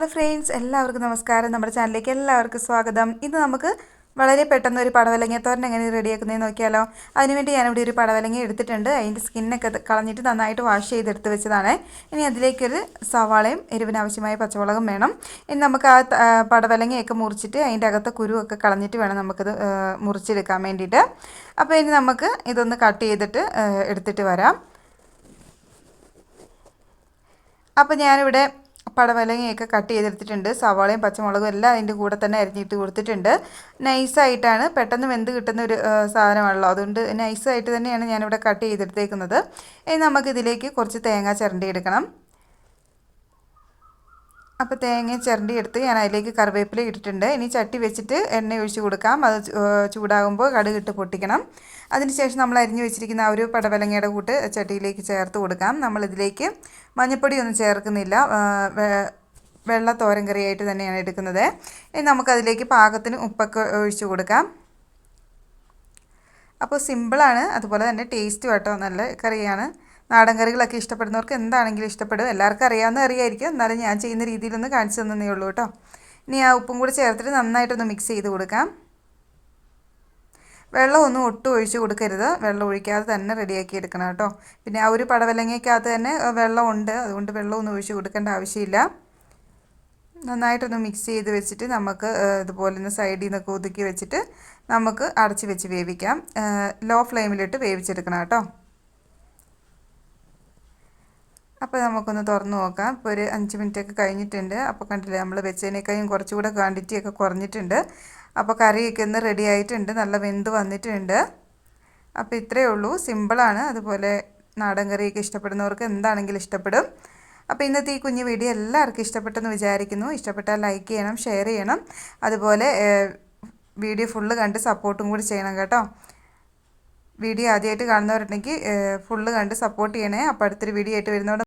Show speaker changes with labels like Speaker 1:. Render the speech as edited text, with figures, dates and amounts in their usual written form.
Speaker 1: അപ്പോൾ ഫ്രണ്ട്സ് എല്ലാവർക്കും നമസ്കാരം. നമ്മുടെ ചാനലിലേക്ക് എല്ലാവർക്കും സ്വാഗതം. ഇന്ന് നമുക്ക് വളരെ പെട്ടെന്ന് ഒരു പടവലങ്ങ തോരൻ എങ്ങനെ റെഡിയാക്കുന്നതെന്ന് നോക്കിയാലോ. അതിനുവേണ്ടി ഞാനിവിടെ ഒരു പടവലങ്ങ എടുത്തിട്ടുണ്ട്. അതിൻ്റെ സ്കിന്നൊക്കെ കളഞ്ഞിട്ട് നന്നായിട്ട് വാഷ് ചെയ്തെടുത്ത് വെച്ചതാണ്. ഇനി അതിലേക്കൊരു സവാളയും എരിവിനാവശ്യമായ പച്ചമുളകും വേണം. ഇനി നമുക്ക് ആ പടവലങ്ങയൊക്കെ മുറിച്ചിട്ട് അതിൻ്റെ അകത്തെ കുരുവൊക്കെ കളഞ്ഞിട്ട് വേണം നമുക്കത് മുറിച്ചെടുക്കാൻ വേണ്ടിയിട്ട്. അപ്പോൾ ഇനി നമുക്ക് ഇതൊന്ന് കട്ട് ചെയ്തിട്ട് എടുത്തിട്ട് വരാം. അപ്പോൾ ഞാനിവിടെ പടവലങ്ങയൊക്കെ കട്ട് ചെയ്തെടുത്തിട്ടുണ്ട്. സവാളയും പച്ചമുളകും എല്ലാം അതിൻ്റെ കൂടെ തന്നെ അരിഞ്ഞിട്ട് കൊടുത്തിട്ടുണ്ട്. നൈസായിട്ടാണ്, പെട്ടെന്ന് വെന്ത് കിട്ടുന്ന ഒരു സാധനമാണല്ലോ, അതുകൊണ്ട് നൈസായിട്ട് തന്നെയാണ് ഞാനിവിടെ കട്ട് ചെയ്തെടുത്തേക്കുന്നത്. ഇനി നമുക്കിതിലേക്ക് കുറച്ച് തേങ്ങ ചിരണ്ടി എടുക്കണം. അപ്പോൾ തേങ്ങ ചിരണ്ടി എടുത്ത് ഞാൻ അതിലേക്ക് കറിവേപ്പില ഇട്ടിട്ടുണ്ട്. ഇനി ചട്ടി വെച്ചിട്ട് എണ്ണ ഒഴിച്ച് കൊടുക്കാം. അത് ചൂടാകുമ്പോൾ കടുകിട്ട് പൊട്ടിക്കണം. അതിനുശേഷം നമ്മൾ അരിഞ്ഞു വെച്ചിരിക്കുന്ന ആ ഒരു പടവലങ്ങയുടെ കൂട്ട് ചട്ടിയിലേക്ക് ചേർത്ത് കൊടുക്കാം. നമ്മളിതിലേക്ക് മഞ്ഞൾപ്പൊടിയൊന്നും ചേർക്കുന്നില്ല, വെള്ള തോരൻ കറിയായിട്ട് തന്നെയാണ് എടുക്കുന്നത്. ഇനി നമുക്കതിലേക്ക് പാകത്തിന് ഉപ്പൊക്കെ ഒഴിച്ച് കൊടുക്കാം. അപ്പോൾ സിമ്പിളാണ്, അതുപോലെ തന്നെ ടേസ്റ്റ് കേട്ടോ, നല്ല കറിയാണ്. നാടൻ കറികളൊക്കെ ഇഷ്ടപ്പെടുന്നവർക്ക് എന്താണെങ്കിലും ഇഷ്ടപ്പെടും. എല്ലാവർക്കും അറിയാവുന്ന അറിയായിരിക്കും, എന്നാലും ഞാൻ ചെയ്യുന്ന രീതിയിലൊന്ന് കാണിച്ചു തന്നേ ഉള്ളൂ കേട്ടോ. ഇനി ആ ഉപ്പും കൂടി ചേർത്തിട്ട് നന്നായിട്ടൊന്ന് മിക്സ് ചെയ്ത് കൊടുക്കാം. വെള്ളമൊന്നും ഒട്ടും ഒഴിച്ച് കൊടുക്കരുത്, വെള്ളം ഒഴിക്കാതെ തന്നെ റെഡിയാക്കി എടുക്കണം കേട്ടോ. പിന്നെ ആ ഒരു പടവലങ്ങയ്ക്കകത്ത് തന്നെ വെള്ളമുണ്ട്, അതുകൊണ്ട് വെള്ളമൊന്നും ഒഴിച്ച് കൊടുക്കേണ്ട ആവശ്യമില്ല. നന്നായിട്ടൊന്ന് മിക്സ് ചെയ്ത് വെച്ചിട്ട് നമുക്ക് ഇതുപോലെ ഒന്ന് സൈഡിൽ നിന്നൊക്കെ ഒതുക്കി വെച്ചിട്ട് നമുക്ക് അടച്ച് വെച്ച് വേവിക്കാം. ലോ ഫ്ലെയിമിലിട്ട് വേവിച്ചെടുക്കണം കേട്ടോ. അപ്പോൾ നമുക്കൊന്ന് തുറന്ന് നോക്കാം. ഇപ്പോൾ ഒരു 5 മിനിറ്റൊക്കെ കഴിഞ്ഞിട്ടുണ്ട്. അപ്പോൾ കണ്ടില്ലേ, നമ്മൾ വെച്ചതിനേക്കാളും കുറച്ചുകൂടെ ക്വാണ്ടിറ്റിയൊക്കെ കുറഞ്ഞിട്ടുണ്ട്. അപ്പോൾ കറിയൊക്കെ ഒന്ന് റെഡി ആയിട്ടുണ്ട്, നല്ല വെന്ത് വന്നിട്ടുണ്ട്. അപ്പോൾ ഇത്രയേ ഉള്ളൂ, സിമ്പിളാണ്. അതുപോലെ നാടൻ കറിയൊക്കെ ഇഷ്ടപ്പെടുന്നവർക്ക് എന്താണെങ്കിലും ഇഷ്ടപ്പെടും. അപ്പോൾ ഇന്നത്തെ ഈ കുഞ്ഞു വീഡിയോ എല്ലാവർക്കും ഇഷ്ടപ്പെട്ടെന്ന് വിചാരിക്കുന്നു. ഇഷ്ടപ്പെട്ടാൽ ലൈക്ക് ചെയ്യണം, ഷെയർ ചെയ്യണം. അതുപോലെ വീഡിയോ ഫുള്ള് കണ്ട് സപ്പോർട്ടും കൂടി ചെയ്യണം കേട്ടോ. വീഡിയോ ആദ്യമായിട്ട് കാണുന്നവരുണ്ടെങ്കിൽ ഫുള്ള് കണ്ട് സപ്പോർട്ട് ചെയ്യണേ. അപ്പോൾ അടുത്തൊരു വീഡിയോ ആയിട്ട് വരുന്നതോടെ